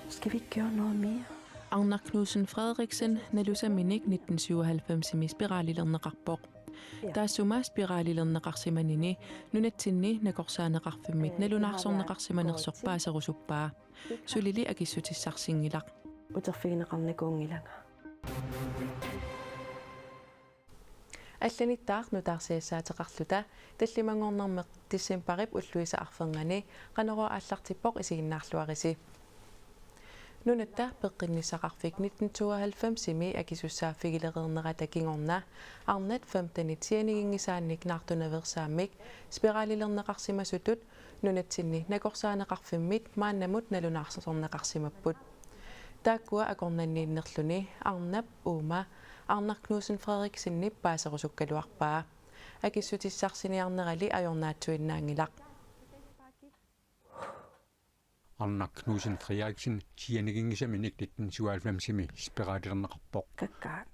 Skal vi ikke gøre noget mere? Agnar Knudsen Frederiksen nalusa minik 1997 spiraalilernaqarpoq. Taasuma spiraalilernaqarsimanini nunatsinni nakorsaanaqarfimmit nalunarsornaqarsimanersorpaaserusuppaa. Sulili akissutissarsingilaq. Uterfiineqarnikuungilanga. Алланиттаар нутаарсиассаатеқарлута таллимангорнэрмеқ тиссимпарип уллуиса арфергани qanoro ааллартиппоқ исигиннаарлуариси. Nunetta peqqinnissaqarfik 1992 akisussaaffigileriernera takingorna arnat 15 tianigingisaannik naartunaversaamik spiraalilernaqarsimasutut nunatsinni nakorsaaneqarfimmit maannamut nalunаарsorneqarsimapput taakkua akornanniinnerluni arnap uuma Agnar Knudsen Frederiksenni paaserusukkaluarpaa akissutissarsiниарнерали ajornaatsuinnaangilaq Agnar Knudsen Frederiksen sianigingisaminik 1997 spiraalilernaqarpoq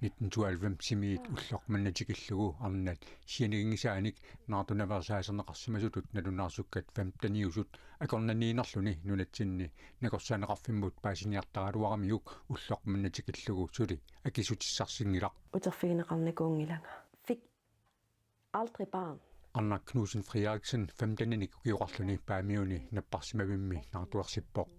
1997 ullormannatikillugu arnat sianigingisaanik naartunaversaaserneqarsimasutut nalunaarsukkat 15 usut akornanniinerluni nunatsinni nakorsaaneqarfimmut paasiniartaraluaramiguk ullormannatikillugu suli akisutissarsinngilaq Uterfiineqarnikuungilanga. Fik aldrig barn. Agnar Knudsen Frederiksen 15-nik ukiuqarluni paamiuni napparsimavimmi naartuarsippoq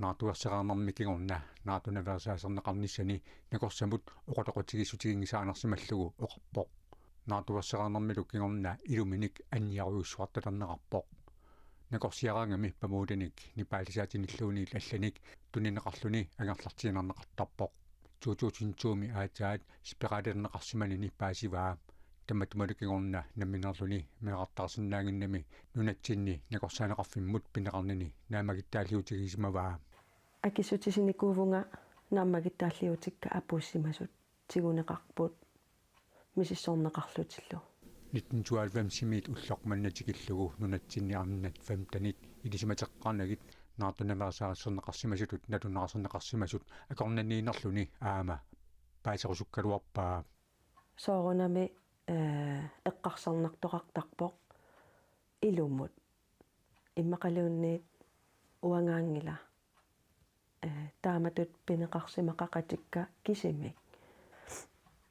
naartuarseraarnermikingorna naartunaversaaserneqarnissani nakorsamut oqaloqutigisutigingisaanersimallugu oqarpoq naartuarseraarnermiluk kingorna iluminik anniaruussuartalerneqarpoq nakorsiaraangami pamuudanik nipaalisaatиниллуuni алланик тунинеқарлуни ангаарлартигинарнеқартарпоқ 2002 аатаат спирaalернеқарсиманини паасиваа тамматумалукингорна намминерлуни меқартарсинаагиннами нунатсинни накорсаанеқарфиммут пинеқарнини наамагиттаалиутигисимаваа Akissutisinikuuvunga naammagittaалliutikka apuussimasut tiguneqarput misissorneqarlutillu 1992 уллоқманнатикиллугу нунатсинни арнат 15-нит илисиматеққарнагит наартунаверсаарсернеқарсимасутут налунаарсернеқарсимасут акорнанниинерлуни аама паасерусуккалуарпаа soorunami eqqarsarnartoqartarpoq ilumut immaqaluunniit uangaangila taamatut pineqarsimaqaqatikka kisimik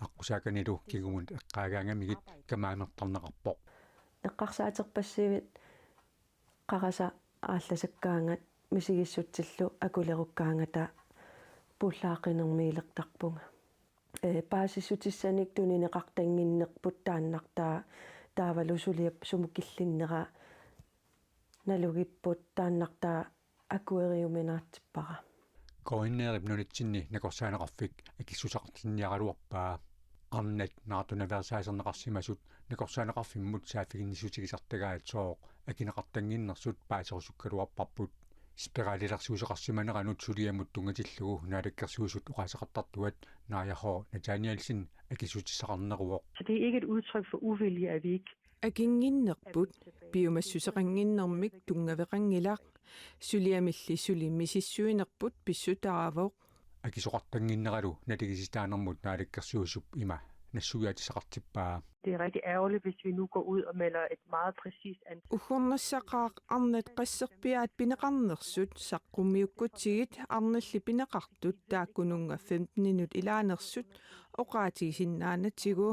аққусааканилу кигумут эққаагаагамигит камаанертарнеқарпоқ эққарсаатерпассивит қараса аалласаккаангат мисигиссутсиллу акулеруккаангата пуллаақинермиилертарпунга паасиссутиссаник тунинеқартангиннерпут тааннартаа таавалусулиап сумукиллиннера налугиппут тааннартаа акуэриуминаартиппара коиннерип нунатсинни накорсаанеқарфик акиссусақартинниаралуарпаа арнат наартунаверсаасернеқарсимасут накорсаанеқарфиммут сааффигиннисутигисартагаат сооқ акинеқартангиннэрсут паасерусуккалуарпарпут спирaalилерсуусеқарсиманеранут сулиамут тунгатиллугу наалаккерсуусут уқасеқартартуат нааяхоо Nathanielsen акисутиссақарнеруоқ. Så det er ikke et udtryk for uvilje, at vi ikke Aginginnerput biomassuseqanginnermik tungaveqangilaq suliamilli sulimmisissuinerput pissutaavoq акисоқартангиннералу налигиситаанермут наалаккерсуусуп има нассуяатисақартиппаа. det er rigtig ærgerligt, hvis vi nu går ud og melder et meget præcist antal. ukhornassaqaaq arnat qasserpiaat pineqarnersut saqqummiukkutigit arnalli pineqartut taakkununga 15 minut ilaanersut oqaatigisinnaanatigu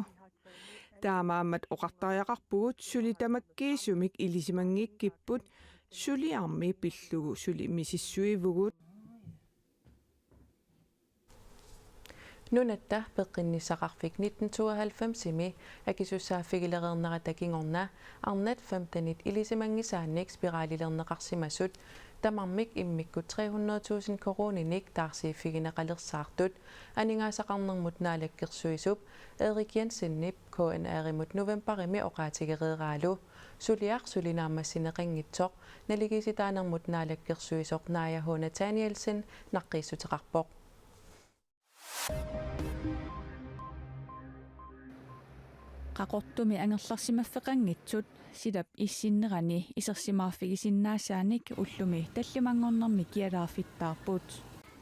таамаамат оқартариақарпугут сулитамаккиисумик илисимангиккиппут сулиарми пиллугу сули мисиссуивугут Nunetta peqqinnissaqarfik 1992 akisussaaffigileriernera takingorna arnat 15-nit ilisimangisaannik spiraalilernеқарсимасут tamarmik immikkut 300,000 koroninik taarsiiffigineqalersaartut aningaasaqarnermut naalakkersuisup Erik Jensen-nip KNR-imut novembarimi oqaatigereeraalu suliaq sulinaammassineqingitsoq naligisitaanermut naalakkersuisoq naayahoo Nathanielsen naqqissuteqarpoq qaqortumi angerlarsimaffeqanngitsut silap issinnerani isersimaarfigisinnaasaanik ullumi tallimangornermi kialaafittaarput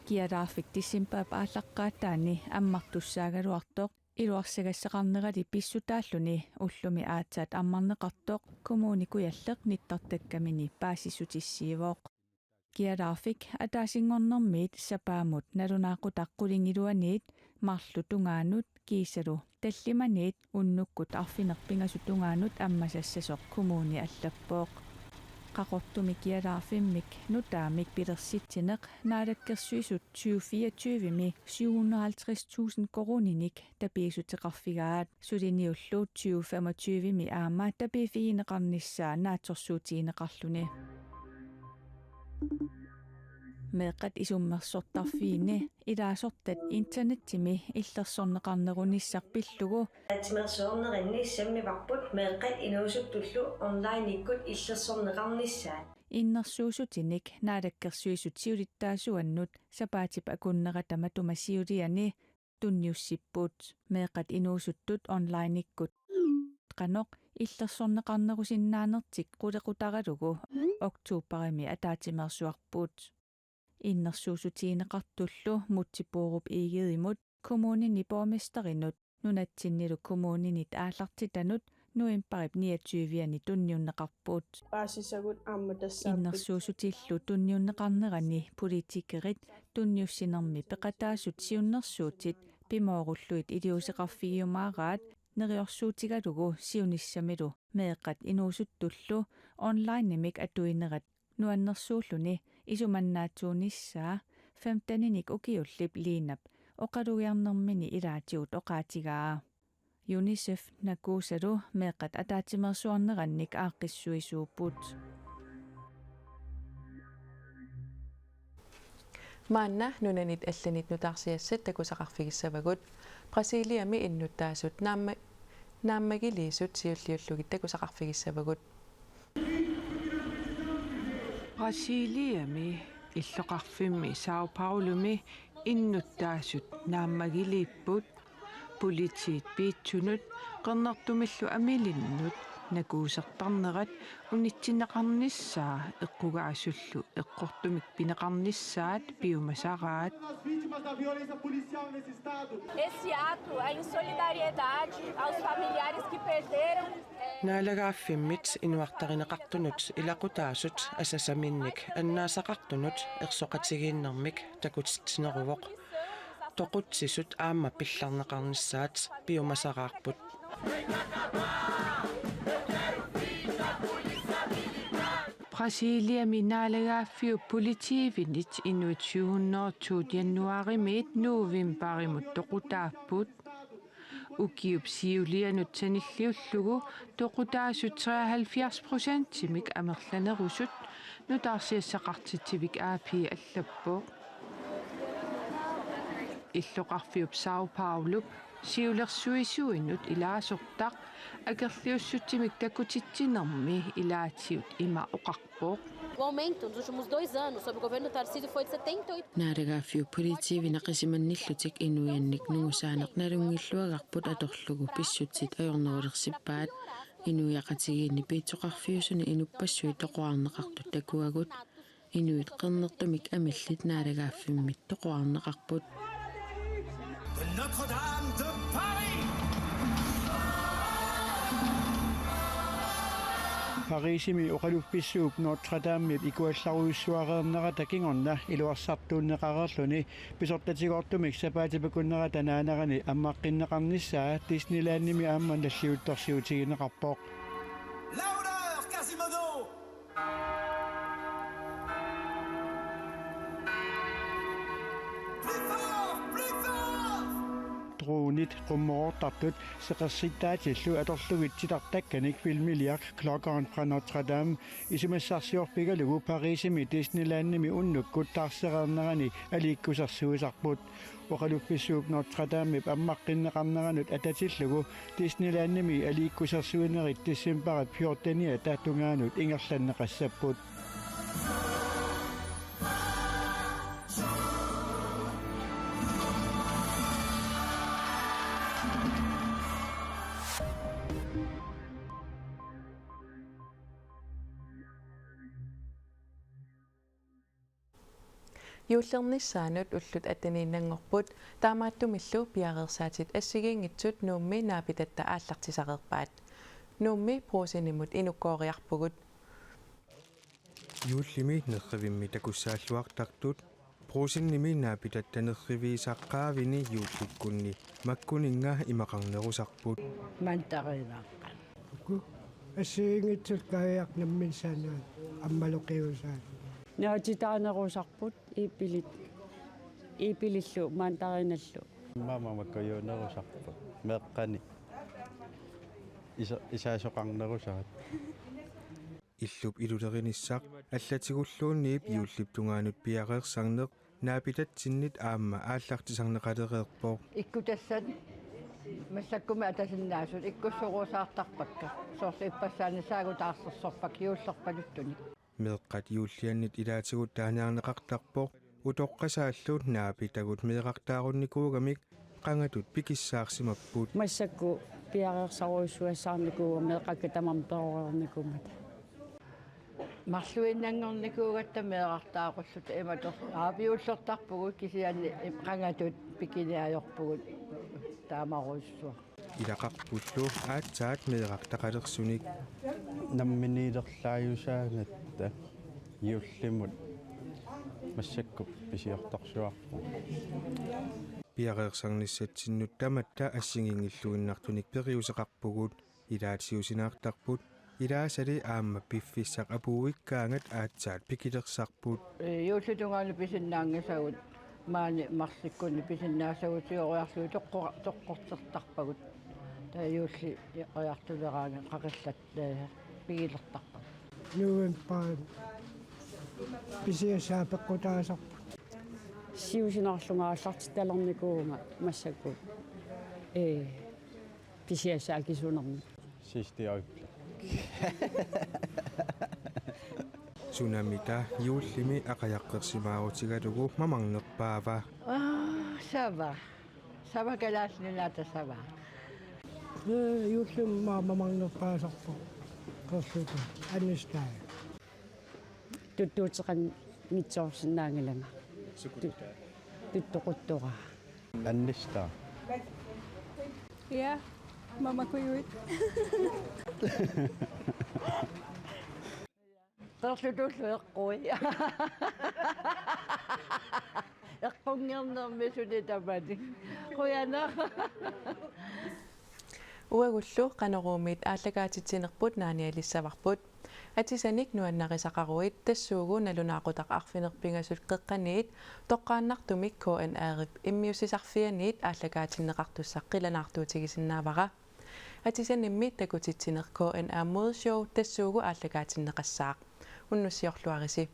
kialaafik tissimpaap aallaqqaattaani ammartussaagaluartoq Iluarsigassaqarnerali pissutaalluni ullumi aatsaat ammarneqartoq kommuni kujalleq nittartakkamini paasissutissiivooq kialaarfik ataasingornermiit sapaamut nalunaaqutaqqulingilуаниит marlu tungaanut kiisalu tallimaniit unnukkut arfinerpingasu tungaanut ammasassasoq kommuni allappoq qaqortumi kialaarfimmik nutaamik pilersitsineq naalakkersuisut 2024mi 750.000 koruninik tapiisuteqarfigaat suliniulluut 2025mi aama tapiifigineqarnissaa naatsorsuutigineqarluni meeqat isummersortarfiini ilaasortat internettimi illersorneqarnerunissarpillugu атимерсуорнеринниссаммиварпут меэкъат инуусуттуллу онлайн иккут иллерсорнеқарнissaат иннерсуусутиник наалаккерсуисут сиулиттаасуаннут сапаатип акуннератама тумасиулиани тунниуссиппут меэқат инуусуттут онлайн иккут qaноq иллерсорнеқарнерусиннаанертик qulеqutaralugu октуупарими атаатимерсуарпут иннерсуусутигинеқартуллу мутсипууруп игеимут kommunini borgmesterinut nunatsinnilu kommuninit ааллартитанут нуимпарип 29-ани тунниуннеқарпут paasissagut aamatassaappit иннерсуусутиллу тунниуннеқарнерани политикерит тунниуссинерми пеқатаасут сиуннерсуутит пимооруллуит илиусеқарфигиумаараат нериорсуутигалугу сиуниссамилу меэққат инуусуттуллу онлайннимик атуинерат нуаннерсууллуни исуманнаатсуунissaa 15-ник укиуллип линап оқалугиарнэрмини илаатиут оқаатигаа UNICEF накуусалу меэққат атаатимерсуарнеранник ааққиссуисууппут маанна нунанит алланит нутаарсиассат такусақарфигиссавагут Brasiliami иннуттаасут нааммагилиисут сиуллиуллугит такусақарфигиссавагут Brasiliami иллоқарфимми Sao Paulumi иннуттаасут нааммагилииппут политиит биитсунут qernertumillu amilinnut nakuusartarnerat unitsinneqarnissaa eqqugaasullu eqqortumik pineqarnissaat piumasaraat Esse ato é em solidariedade aos familiares que perderam Naalagaaffimit inuartarineqartunut ilaqutaasut asasaminnik annaasaqartunut ersoqatigiinnermik takutitsineruvoq toqutsisut aamma pillarneqarnissaat piumasaraarput Brasiliami naalagaaffiu politiivinit inuit 700 januarimiit nuuvimbarimut toqutaapput ukiup siulianut sanilliullugu toqutaasut 73%-imik amerlanerusut nutaarsiassaqartitsivik aapii allappoq иллоқарфиуп Sao Paulo сиулерсуисуинут илааsortaq акерлиуссутсимик такутитсинерми илаатиут има оқарпоқ O aumento nos últimos 2 anos sob o governo Tarcísio foi de 78%. Naaragaafiu politiivinaqisimannillutik inuiannik nungusaaneq nalungilluagarput atorlugu pissutsit ajornerulersippaat inuiaqatigiinni piitsoqarfiusuni inuppassuit toqoarneqartut takuagut inuit qernertumik amillit naaragaaffimit toqoarneqarput Notre-Dame de Paris. Parisimi oqaluppissuup Notre-Dame ikuallaruissuareernerata kingorna iluarsartuunneqarerluni pisortatigoortumik sapaatipakunnerata naanerani ammaqqinneqarnissaa Disneylandnimi aamman lalliuttorsiutigineqarpoq Laudeur Quasimodo. Droonit qummoortartut seqersittaatillu atorlugitsittartakkanik filmiliaq klokkeren fra Notre-Dame isumassarsiorpigalugu Parisimi Disneylandnimi unnukkut taarsereernerani aliikkusarsuusarput oqaluppissuup Notre-Dame ammaqqinneqarneranut atatillugu Disneylandnimi aliikkusarsuunerit tissimparat 14 tatungaanut ingerlanneqassapput Юуллернissaanut улlut атанииннангорпут таамааттумиллу пиареерсаатит ассигиингитсут нуумми наапитатта ааллартисақерпаат нуумми проосинимут инуккоориарпугут юуллими нерривимми такуссааллуартартут проосинними наапитатта нерривиисаққаавини юулликкунни маккунинга имақарнерусарпут мантарилааққа ассигингитсут каиақнамминсаанаа аммалоқиусаа наатитаанерусарпут ипилиллу маантариналлу маамамаккаюунерусарпут меэққани исаасоқарнерусаат иллуп илулеринissaq аллатигуллуунниип юуллиптунгаанут пиареерсарнеқ наапитатсиннит аама ааллартисарнеқалереерпоо иккутассат массаккуми атасиннаасут иккуссуруусаартарпакка соорс иппассаани саагутаарсерсорпак юуллерпалуттуни меэққат юуллианнит илаатигут тааниарнеқартарпоо утоққасааллуут наапитагут меэқартаарунникуугамик қангатут пикиссаарсимаппут массакку пиареерсаруйссуассаарникууга меэқакка тамамперорерникумата марлуиннангорникуугатта меэқартаақуллут иматор аапиуллертарпугут кисианни қангатут пикиниаёрпугут таамаруйссуа илақарпуллу аатсаат меэқартақалерсуник намминилерлааюсаагатта юуллимут массакку писиорторсуарпу пиареерсарниссатсиннут таматта ассигингиллуиннартуник периусеқарпугут илаатиусинаартарпут илаасали аама пиффиссақ апууиккаангат аатсаат пикилерсарпут юуллутунгаалу писиннаангасагут маани марсиккунни писиннаасагут сиориарлуу тоққортертарпагут таа юулли иқаяртулераага қақиллат пигилертарпа нуен паа писиасаапеққутаасарпут сиусинарлунгааллартиталерникуунга массакку писиасаакисунерни систиоипла цунамита юуллими ақаяққерсимаарутигалугу мамарнерпаава сава калааснилаата сава юуллум мамарнерпаасарпу қерлута аннистаа туттуутеқан митсоорсиннаангалама туттоқуттура аннистаа Ja, mama kujuit. Qerlutullu eqqui. Eqqunngernерми суни тамати. Quyanaa. Uagullu qaneruumit aalлагаатитсинерпут нааниалиссаварпут атисаник нуаннарисақаруит тассуугу налунаақутақ арфинерпингасут қеққаниит тоққааннартумик KNR-ип иммиусисарфианиит aalлагаатиннеқартуссақ қиланаартуутигисиннаавара атисанимми такутитсинер KNR модшоу тассуугу aalлагаатиннеқассаақ уннуссиорлуариси